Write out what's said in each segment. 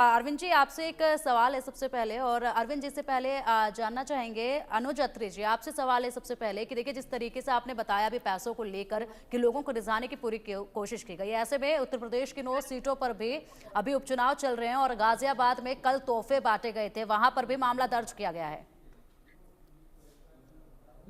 अरविंद जी, आपसे एक सवाल है सबसे पहले। और अरविंद जी से पहले जानना चाहेंगे, अनुज अत्री जी आपसे सवाल है सबसे पहले कि देखिए, जिस तरीके से आपने बताया अभी पैसों को लेकर कि लोगों को रिझाने की पूरी कोशिश की गई, ऐसे में उत्तर प्रदेश की 9 सीटों पर भी अभी उपचुनाव चल रहे हैं और गाजियाबाद में कल तोहफे बांटे गए थे, वहां पर भी मामला दर्ज किया गया है।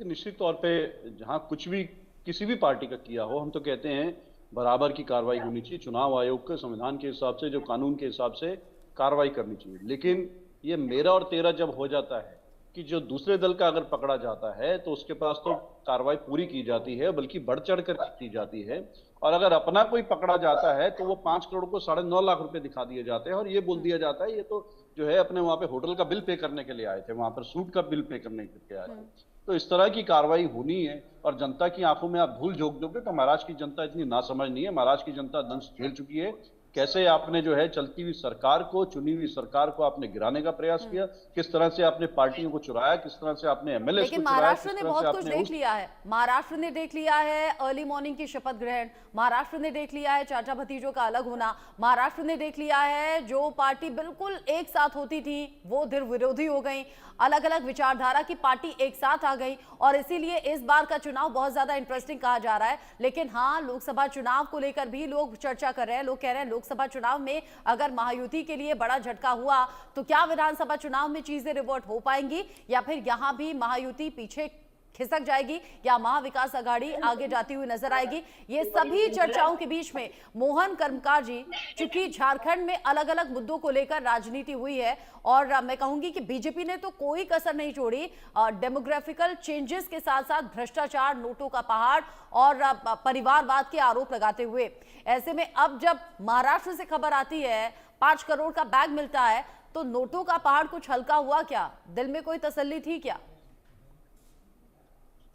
निश्चित तौर पे जहां कुछ भी किसी भी पार्टी का किया हो, हम तो कहते हैं बराबर की कार्रवाई होनी चाहिए। चुनाव आयोग के संविधान के हिसाब से, जो कानून के हिसाब से कार्रवाई करनी चाहिए। लेकिन ये मेरा और तेरा जब हो जाता है कि जो दूसरे दल का अगर पकड़ा जाता है तो उसके पास तो कार्रवाई पूरी की जाती है, बल्कि बढ़ चढ़ कर की जाती है। और अगर अपना कोई पकड़ा जाता है तो वो 5 करोड़ को 9.5 लाख रुपए दिखा दिए जाते हैं और ये बोल दिया जाता है ये तो जो है अपने वहां पे होटल का बिल पे करने के लिए आए थे, वहां पर सूट का बिल पे करने के लिए आए थे। तो इस तरह की कार्रवाई होनी है। और जनता की आंखों में आप धूल झोंक दोगे तो महाराष्ट्र की जनता इतनी नासमझ नहीं है। महाराष्ट्र की जनता दंश झेल चुकी है। कैसे आपने जो है चलती हुई सरकार को, चुनी हुई सरकार को आपने गिराने का प्रयास किया, किस तरह से आपने पार्टियों को चुराया, किस तरह से आपने एमएलए को लेकिन चुराया, महाराष्ट्र किस ने तरह से बहुत कुछ आपने देख लिया है। महाराष्ट्र ने देख लिया है अर्ली मॉर्निंग की शपथ ग्रहण, महाराष्ट्र ने देख लिया है चाचा भतीजों का अलग होना, महाराष्ट्र ने देख लिया है जो पार्टी बिल्कुल एक साथ होती थी वो धीर विरोधी हो गई, अलग अलग विचारधारा की पार्टी एक साथ आ गई। और इसीलिए इस बार का चुनाव बहुत ज्यादा इंटरेस्टिंग कहा जा रहा है। लेकिन हाँ, लोकसभा चुनाव को लेकर भी लोग चर्चा कर रहे हैं। लोग कह रहे हैं लोकसभा चुनाव में अगर महायुति के लिए बड़ा झटका हुआ तो क्या विधानसभा चुनाव में चीजें रिवर्ट हो पाएंगी, या फिर यहां भी महायुति पीछे खिसक जाएगी, या महाविकास आघाड़ी आगे जाती हुई नजर आएगी। ये सभी चर्चाओं के बीच में मोहन कर्मकार जी, चूंकि झारखंड में अलग अलग मुद्दों को लेकर राजनीति हुई है और मैं कहूंगी कि बीजेपी ने तो कोई कसर नहीं छोड़ी, डेमोग्राफिकल चेंजेस के साथ साथ भ्रष्टाचार, नोटों का पहाड़ और परिवारवाद के आरोप लगाते हुए। ऐसे में अब जब महाराष्ट्र से खबर आती है 5 करोड़ का बैग मिलता है, तो नोटों का पहाड़ कुछ हल्का हुआ क्या? दिल में कोई तसल्ली थी क्या?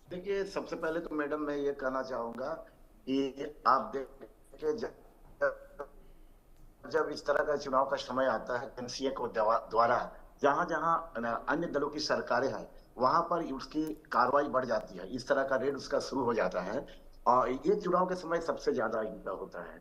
देखिए, सबसे पहले तो मैडम मैं ये कहना चाहूंगा कि आप देखिए, जब इस तरह का चुनाव का समय आता है एनसीए को द्वारा जहां जहां अन्य दलों की सरकारें हैं वहां पर उसकी कार्रवाई बढ़ जाती है, इस तरह का रेड उसका शुरू हो जाता है। और ये चुनाव के समय सबसे ज्यादा इनका होता है।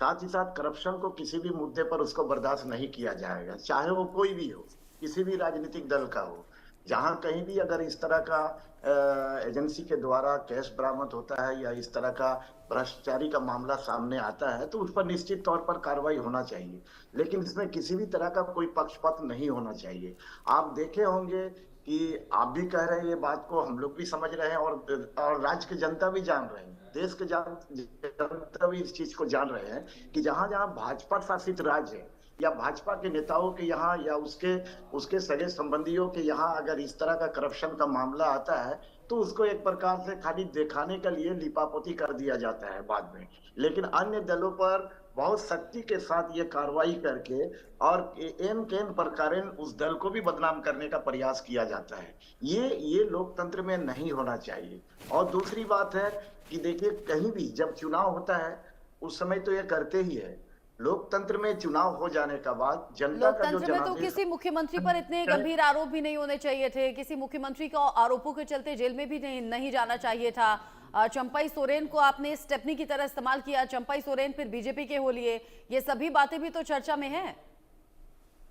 साथ ही साथ करप्शन को किसी भी मुद्दे पर उसको बर्दाश्त नहीं किया जाएगा, चाहे वो कोई भी हो, किसी भी राजनीतिक दल का हो। जहां कहीं भी अगर इस तरह का एजेंसी के द्वारा कैश बरामद होता है या इस तरह का भ्रष्टाचारी का मामला सामने आता है तो उस पर निश्चित तौर पर कार्रवाई होना चाहिए। लेकिन इसमें किसी भी तरह का कोई पक्षपात नहीं होना चाहिए। आप देखे होंगे कि आप भी कह रहे हैं ये बात को, हम लोग भी समझ रहे हैं और राज्य की जनता भी जान रहे हैं, देश के जनता भी इस चीज को जान रहे हैं कि जहां जहां भाजपा शासित राज्य है या भाजपा के नेताओं के यहाँ या उसके उसके सगे संबंधियों के यहाँ अगर इस तरह का करप्शन का मामला आता है तो उसको एक प्रकार से खाली दिखाने के लिए लिपापोती कर दिया जाता है बाद में। लेकिन अन्य दलों पर बहुत सख्ती के साथ ये कार्रवाई करके और एन केन प्रकार उस दल को भी बदनाम करने का प्रयास किया जाता है। ये लोकतंत्र में नहीं होना चाहिए। और दूसरी बात है कि देखिए, कहीं भी जब चुनाव होता है उस समय तो ये करते ही है। लोकतंत्र में चुनाव हो जाने का बाद जनता का जो लोकतंत्र में तो जनादेश, किसी मुख्यमंत्री पर इतने गंभीर आरोप भी नहीं होने चाहिए थे, किसी मुख्यमंत्री को आरोपों के चलते जेल में भी नहीं जाना चाहिए था। चंपाई सोरेन को आपने स्टेपनी की तरह इस्तेमाल किया, चंपाई सोरेन फिर बीजेपी के हो लिए, ये सभी बातें भी तो चर्चा में है।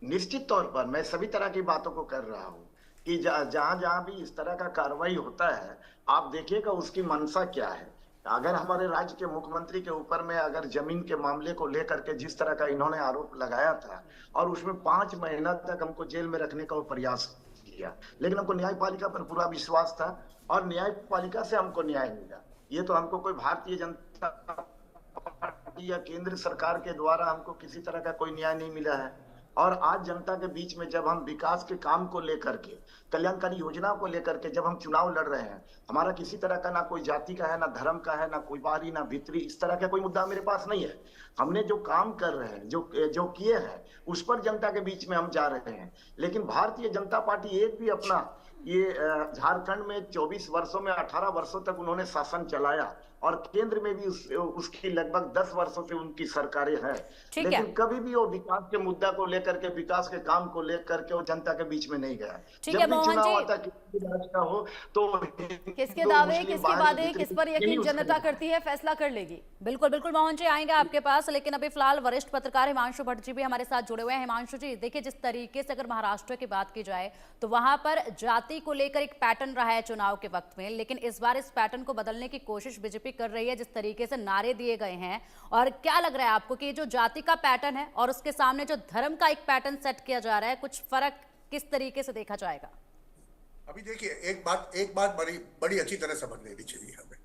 निश्चित तौर पर मैं सभी तरह की बातों को कर रहा हूँ कि जहां जहां भी इस तरह का कार्रवाई होता है आप देखिएगा उसकी मंशा क्या है। अगर हमारे राज्य के मुख्यमंत्री के ऊपर में अगर जमीन के मामले को लेकर के जिस तरह का इन्होंने आरोप लगाया था और उसमें 5 महीना तक हमको जेल में रखने का वो प्रयास किया, लेकिन हमको न्यायपालिका पर पूरा विश्वास था और न्यायपालिका से हमको न्याय मिला। ये तो हमको कोई भारतीय जनता पार्टी या केंद्र सरकार के द्वारा हमको किसी तरह का कोई न्याय नहीं मिला है। और आज जनता के बीच में जब हम विकास के काम को लेकर के, कल्याणकारी योजना को लेकर के जब हम चुनाव लड़ रहे हैं, हमारा किसी तरह का ना कोई जाति का है, ना धर्म का है, ना कोई बाहरी ना भीतरी, इस तरह का कोई मुद्दा मेरे पास नहीं है। हमने जो काम कर रहे हैं, जो किए हैं, उस पर जनता के बीच में हम जा रहे हैं। लेकिन भारतीय जनता पार्टी एक भी अपना ये झारखंड में 24 वर्षों में 18 वर्षों तक उन्होंने शासन चलाया और केंद्र में भी उसकी लगभग 10 वर्षों से उनकी सरकारें हैं, लेकिन कभी भी वो विकास के मुद्दा को लेकर के, विकास के काम को लेकर के वो जनता के बीच में नहीं गया। ठीक है मोहन जी, राज का हो तो किसके हिंदू दावे, मुस्लिम किसके बाहर वादे, जितने किस पर यही यकीन उसका जनता करती है, फैसला कर लेगी। बिल्कुल बिल्कुल मोहन जी, आएंगे आपके पास, लेकिन अभी फिलहाल वरिष्ठ पत्रकार हिमांशु भट्ट जी भी हमारे साथ जुड़े हुए हैं। हिमांशु जी, देखिए, जिस तरीके से अगर महाराष्ट्र की बात की जाए तो वहां पर जाति को लेकर एक पैटर्न रहा है चुनाव के वक्त में, लेकिन इस बार इस पैटर्न को बदलने की कोशिश बीजेपी कर रही है, जिस तरीके से नारे दिए गए हैं। और क्या लग रहा है आपको कि जो जाति का पैटर्न है और उसके सामने जो धर्म का एक पैटर्न सेट किया जा रहा है, कुछ फर्क किस तरीके से देखा जाएगा? अभी देखिए, एक बात बड़ी बड़ी अच्छी तरह समझ लेनी चाहिए हमें।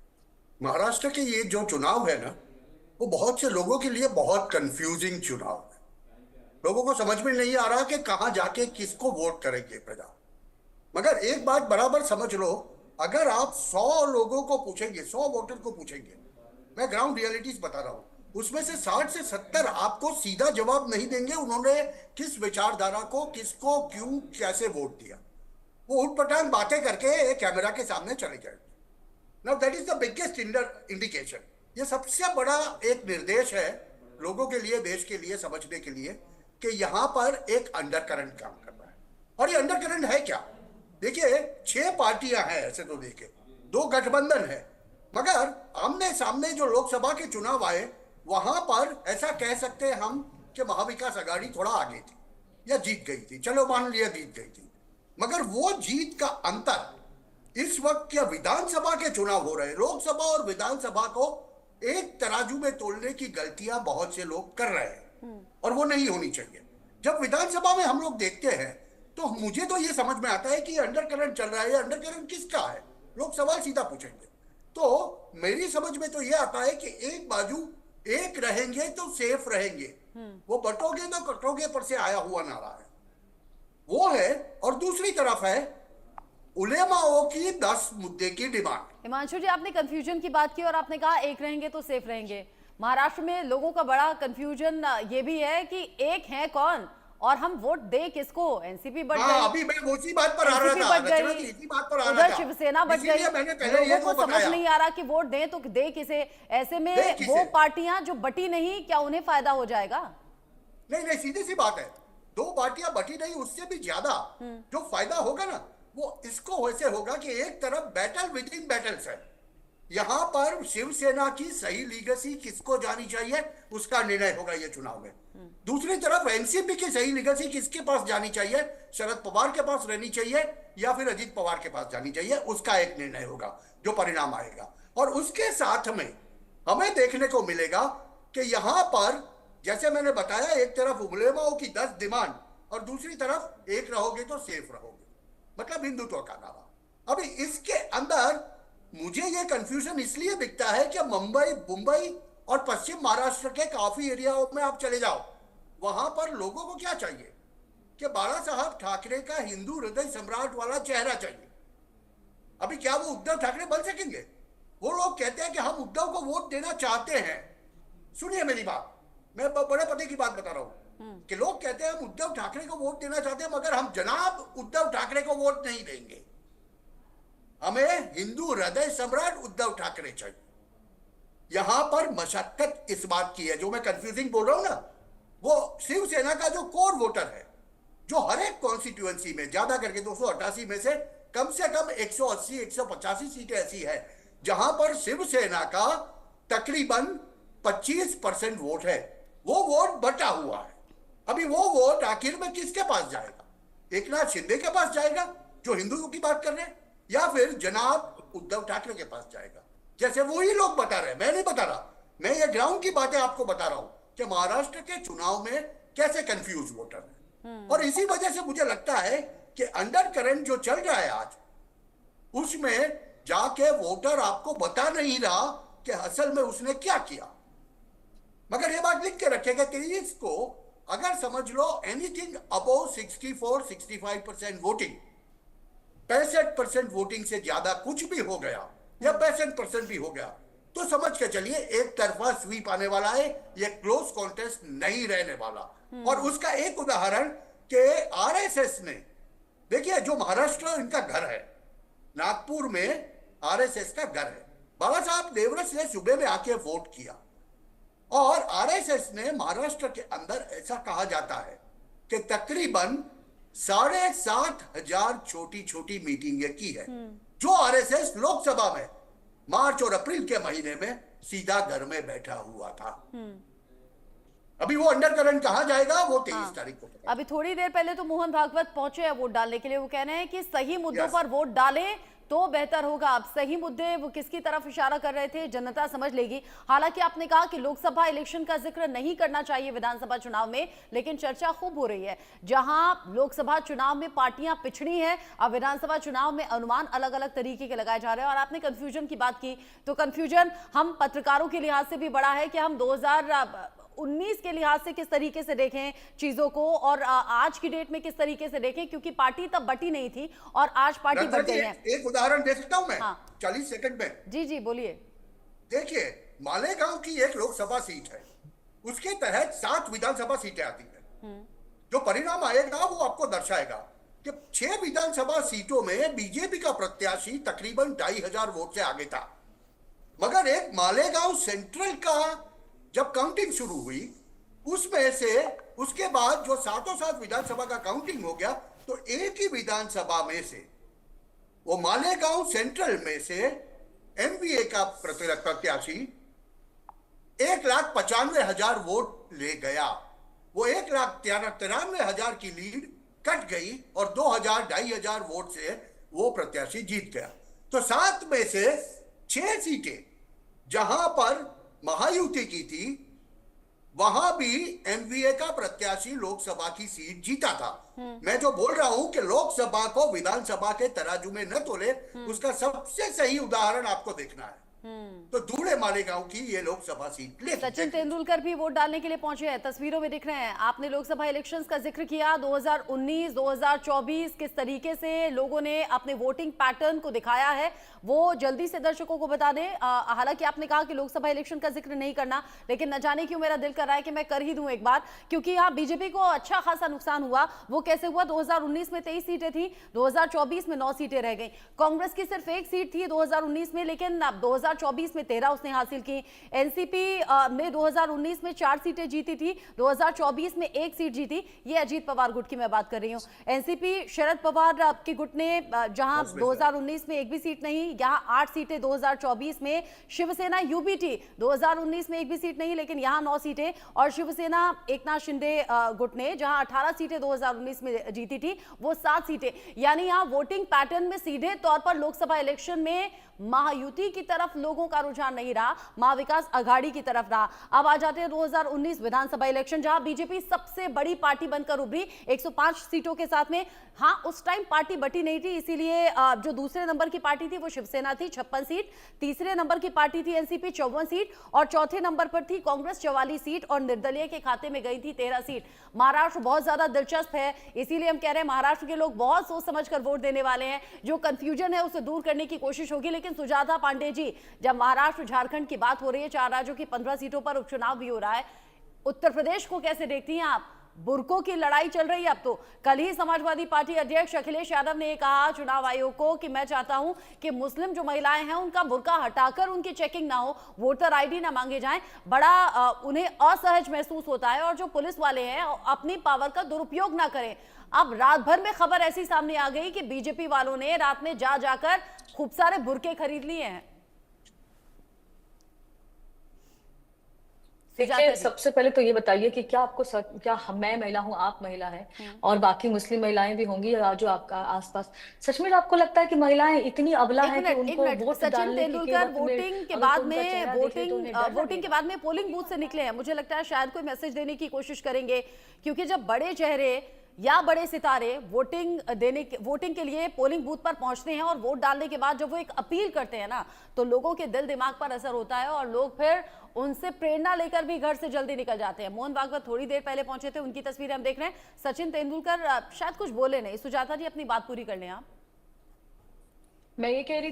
महाराष्ट्र के ये जो चुनाव है ना, वो बहुत से लोगों के लिए बहुत कंफ्यूजिंग चुनाव है। लोगों को समझ में नहीं आ रहा कि कहां जाके किसको वोट करेंगे प्रजा। मगर एक बात बराबर समझ लो, अगर आप 100 लोगों को पूछेंगे, 100 वोटर को पूछेंगे, मैं ग्राउंड रियलिटीज बता रहा हूं, उसमें से 60 से 70 आपको सीधा जवाब नहीं देंगे उन्होंने किस विचारधारा को, किसको, क्यों, कैसे वोट दिया। वो उठपटांग बातें करके कैमरा के सामने चले जाएंगे। Now that is the biggest indication. ये सबसे बड़ा एक निर्देश है लोगों के लिए, देश के लिए समझने के लिए कि यहां पर एक अंडरकरंट काम कर रहा है। और ये अंडरकरंट है क्या? देखिए, 6 पार्टियां हैं ऐसे तो, देखे 2 गठबंधन है, मगर आमने सामने जो लोकसभा के चुनाव आए वहां पर ऐसा कह सकते हैं हम कि महाविकास आघाड़ी थोड़ा आगे थी या जीत गई थी, चलो मान लिया जीत गई थी। मगर वो जीत का अंतर इस वक्त क्या विधानसभा के चुनाव हो रहे हैं, लोकसभा और विधानसभा को एक तराजू में तोलने की गलतियां बहुत से लोग कर रहे हैं और वो नहीं होनी चाहिए। जब विधानसभा में हम लोग देखते हैं तो मुझे तो ये समझ में आता है कि अंडरकरंट चल रहा है। अंडरकरंट किसका है? लोग सवाल सीधा पूछेंगे। तो मेरी समझ में तो ये आता है कि एक बाजू एक रहेंगे तो सेफ रहेंगे, वो बटोगे तो कटोगे पर से आया हुआ नारा है वो है। और दूसरी तरफ है उलेमाओं की 10 मुद्दे की डिमांड। हिमांशु जी, आपने कंफ्यूजन की बात की और आपने कहा एक रहेंगे तो सेफ रहेंगे। महाराष्ट्र में लोगों का बड़ा कंफ्यूजन ये भी है कि एक है कौन और हम वोट दे किसको। एनसीपी बढ़ गई, अभी मैं उसी बात पर आ रहा था, इसी बात पर आ रहा उधर था। शिवसेना बढ़ गई, लोगों को समझ नहीं आ रहा कि वोट दें तो दे किसे। ऐसे में वो पार्टियां जो बटी नहीं, क्या उन्हें फायदा हो जाएगा? नहीं, सीधी सी बात है, 2 पार्टियां बटी नहीं, उससे भी ज्यादा जो फायदा होगा ना वो इसको वैसे होगा कि एक तरफ बैटल विद इन बैटल्स है। यहां पर शिवसेना की सही लीगेसी किसको जानी चाहिए उसका निर्णय होगा ये चुनाव में। दूसरी तरफ एनसीपी की सही लीगेसी किसके पास जानी चाहिए, शरद पवार के पास रहनी चाहिए या फिर अजीत पवार के पास जानी चाहिए, उसका एक निर्णय होगा जो परिणाम आएगा। और उसके साथ में हमें देखने को मिलेगा कि यहां पर जैसे मैंने बताया, एक तरफ उलेमाओं की 10 डिमांड और दूसरी तरफ एक रहोगे तो सेफ रहोगे, मतलब हिंदुत्व का नारा। अभी इसके अंदर मुझे ये कंफ्यूजन इसलिए दिखता है कि मुंबई और पश्चिम महाराष्ट्र के काफी एरियाओं में आप चले जाओ, वहां पर लोगों को क्या चाहिए कि बाला साहब ठाकरे का हिंदू हृदय सम्राट वाला चेहरा चाहिए। अभी क्या वो उद्धव ठाकरे बन सकेंगे? वो लोग कहते हैं कि हम उद्धव को वोट देना चाहते हैं। सुनिए मेरी बात, मैं बड़े पते की बात बता रहा हूं कि लोग कहते हैं हम उद्धव ठाकरे को वोट देना चाहते हैं, मगर हम जनाब उद्धव ठाकरे को वोट नहीं देंगे, हमें हिंदू हृदय सम्राट उद्धव ठाकरे चाहिए। यहां पर मशक्कत इस बात की है, जो मैं कंफ्यूजिंग बोल रहा हूं ना, वो शिवसेना का जो कोर वोटर है, जो हर एक कॉन्स्टिट्यूएंसी में ज्यादा करके 288 में से कम 180-185 सीटें ऐसी है जहां पर शिवसेना का तकरीबन 25% वोट है। वो वोट बटा हुआ है। अभी वो वोट आखिर में किसके पास जाएगा? एकनाथ शिंदे के पास जाएगा जो हिंदुओं की बात कर रहे हैं, या फिर जनाब उद्धव ठाकरे के पास जाएगा? जैसे वही लोग बता रहे हैं, मैं नहीं बता रहा, मैं ये ग्राउंड की बातें आपको बता रहा हूं कि महाराष्ट्र के चुनाव में कैसे कंफ्यूज वोटर है। और इसी वजह से मुझे लगता है कि अंडर करंट जो चल रहा है आज, उसमें जाके वोटर आपको बता नहीं रहा कि असल में उसने क्या किया। मगर ये बात लिख के रखेगा कि इसको अगर समझ लो एनीथिंग अबव 64-65% वोटिंग, 65% वोटिंग से ज्यादा कुछ भी हो गया या 65% भी हो गया, तो समझ के चलिए एक तरफा स्वीप आने वाला है, ये क्लोज कॉन्टेस्ट नहीं रहने वाला। और उसका एक उदाहरण कि आरएसएस ने, देखिए जो महाराष्ट्र इनका घर है, नागपुर में आरएसएस का घर है, बाबा साहब देवरस ने सुबह में आके वोट किया और आरएसएस ने महाराष्ट्र के अंदर ऐसा कहा जाता है कि तकरीबन 7,500 छोटी छोटी मीटिंगें की है, जो आरएसएस लोकसभा में मार्च और अप्रैल के महीने में सीधा घर में बैठा हुआ था। अभी वो अंडरकरंट कहां जाएगा वो 23 तारीख को पता। अभी थोड़ी देर पहले तो मोहन भागवत पहुंचे हैं वोट डालने के लिए। वो कह रहे हैं कि सही मुद्दों Yes. पर वोट डालें तो बेहतर होगा। अब सही मुद्दे वो किसकी तरफ इशारा कर रहे थे जनता समझ लेगी। हालांकि आपने कहा कि लोकसभा इलेक्शन का जिक्र नहीं करना चाहिए विधानसभा चुनाव में, लेकिन चर्चा खूब हो रही है। जहां लोकसभा चुनाव में पार्टियां पिछड़ी हैं, अब विधानसभा चुनाव में अनुमान अलग अलग तरीके के लगाए जा रहे हैं। और आपने कंफ्यूजन की बात की, तो कंफ्यूजन हम पत्रकारों के लिहाज से भी बड़ा है कि हम 2019 के लिहाज से किस तरीके से देखें चीजों को और आज की डेट में किस तरीके से देखें, क्योंकि पार्टी तब बटी नहीं थी और आज पार्टी बढ़ गई है। एक उदाहरण दे सकता हूं मैं? हाँ। 40 सेकंड में। जी जी बोलिए। देखिए, मालेगांव की एक लोकसभा सीट है, उसके तहत 7 विधानसभा सीटें आती है। जो परिणाम आएगा वो आपको दर्शाएगा कि 6 विधानसभा सीटों में बीजेपी का प्रत्याशी तकरीबन 2,500 वोट से आगे था। मगर एक मालेगांव सेंट्रल का जब काउंटिंग शुरू हुई, उसमें से उसके बाद जो 7 विधानसभा का काउंटिंग हो गया, तो एक ही विधानसभा में से वो मालेगांव सेंट्रल में से एमवीए का प्रत्याशी 1,95,000 वोट ले गया। वो 1,93,000 की लीड कट गई और 2,000-2,500 वोट से वो प्रत्याशी जीत गया। तो 7 में से 6 सीटें जहां पर महायुति की थी, वहां भी एमवीए का प्रत्याशी लोकसभा की सीट जीता था। मैं जो बोल रहा हूं कि लोकसभा को विधानसभा के तराजू में न तोले, उसका सबसे सही उदाहरण आपको देखना है। तो दूल्हे मालेगांव की ये लोकसभा सीट ले। सचिन तेंदुलकर भी वोट डालने के लिए पहुंचे हैं, तस्वीरों में दिख रहे हैं। आपने लोकसभा इलेक्शंस का जिक्र किया, 2019, 2024 किस तरीके से लोगों ने अपने वोटिंग पैटर्न को दिखाया है वो जल्दी से दर्शकों को बता दें। हालांकि आपने कहा कि लोकसभा इलेक्शन का जिक्र नहीं करना, लेकिन न जाने क्यों मेरा दिल कर रहा है कि मैं कर ही दूं एक बार, क्योंकि यहाँ बीजेपी को अच्छा खासा नुकसान हुआ। वो कैसे हुआ? 2019 में 23 सीटें थी, 2024 में 9 सीटें रह गई। कांग्रेस की सिर्फ 1 सीट थी 2019 में, लेकिन 2024 में 13 उसने हासिल की। एनसीपी ने 2019 में 4 सीटें जीती थी, 2024 में 1 सीट जीती। ये अजीत पवार गुट की मैं बात कर रही हूँ। एनसीपी शरद पवार की गुट ने जहां 2019 में 1 भी सीट नहीं, यहाँ 8 सीटें 2024 में। शिवसेना यूबीटी 2019 में 1 भी सीट नहीं, लेकिन यहाँ 9 सीटें। और शिवसेना एकनाथ शिंदे गुट ने जहां 18 सीटें 2019 में जीती थी, वो 7 सीटें। यानी यहाँ वोटिंग पैटर्न में सीधे तौर पर लोकसभा इलेक्शन में महायुति की तरफ लोगों का रुझान नहीं रहा, महाविकास अघाड़ी की तरफ रहा। अब आ जाते हैं 2019 विधानसभा इलेक्शन, जहां बीजेपी सबसे बड़ी पार्टी बनकर उभरी 105 सीटों के साथ में। हाँ, उस टाइम पार्टी बटी नहीं थी, इसीलिए जो दूसरे नंबर की पार्टी थी वो शिवसेना थी 56 सीट, तीसरे नंबर की पार्टी थी एनसीपी 54 सीट और चौथे नंबर पर थी कांग्रेस 44 सीट और निर्दलीय के खाते में गई थी 13 सीट। महाराष्ट्र बहुत ज्यादा दिलचस्प है, इसीलिए हम कह रहे हैं महाराष्ट्र के लोग बहुत सोच समझ कर वोट देने वाले हैं। जो कंफ्यूजन है उसे दूर करने की कोशिश होगी। लेकिन सुजाता पांडे जी, जब महाराष्ट्र झारखंड की बात हो रही है, 4 राज्यों की 15 सीटों पर उपचुनाव भी हो रहा है, उत्तर प्रदेश को कैसे देखती हैं आप? बुरकों की लड़ाई चल रही है अब तो। कल ही समाजवादी पार्टी अध्यक्ष अखिलेश यादव ने कहा चुनाव आयोग को कि मैं चाहता हूं कि मुस्लिम जो महिलाएं हैं उनका बुर्का हटाकर उनकी चेकिंग ना हो, वोटर आईडी ना मांगे जाएं। बड़ा उन्हें असहज महसूस होता है और जो पुलिस वाले हैं अपनी पावर का दुरुपयोग ना करें। अब रात भर में खबर ऐसी सामने आ गई कि बीजेपी वालों ने रात में जाकर खूब सारे बुर्के खरीद लिए हैं। देखिए, सबसे पहले तो ये बताइए कि क्या आपको क्या मैं महिला हूं, आप महिला हैं और बाकी मुस्लिम महिलाएं भी होंगी जो आपका आसपास, सच में आपको लगता है कि महिलाएं इतनी अबला हैं कि उनको वोट डालने की वोटिंग के बाद में वोटिंग के बाद में पोलिंग बूथ से निकले हैं? मुझे लगता है शायद कोई मैसेज देने की कोशिश करेंगे, क्योंकि जब बड़े चेहरे या बड़े सितारे वोटिंग के लिए पोलिंग बूथ पर पहुंचते हैं और वोट डालने के बाद जब वो एक अपील करते हैं ना, तो लोगों के दिल दिमाग पर असर होता है और लोग फिर उनसे प्रेरणा लेकर भी घर से जल्दी निकल जाते हैं। मोहन भागवत थोड़ी देर पहले पहुंचे थे, उनकी तस्वीरें हम देख रहे हैं। सचिन तेंदुलकर शायद कुछ बोले नहीं। सुजाता जी अपनी बात पूरी कर लें आप। मैं ये कह रही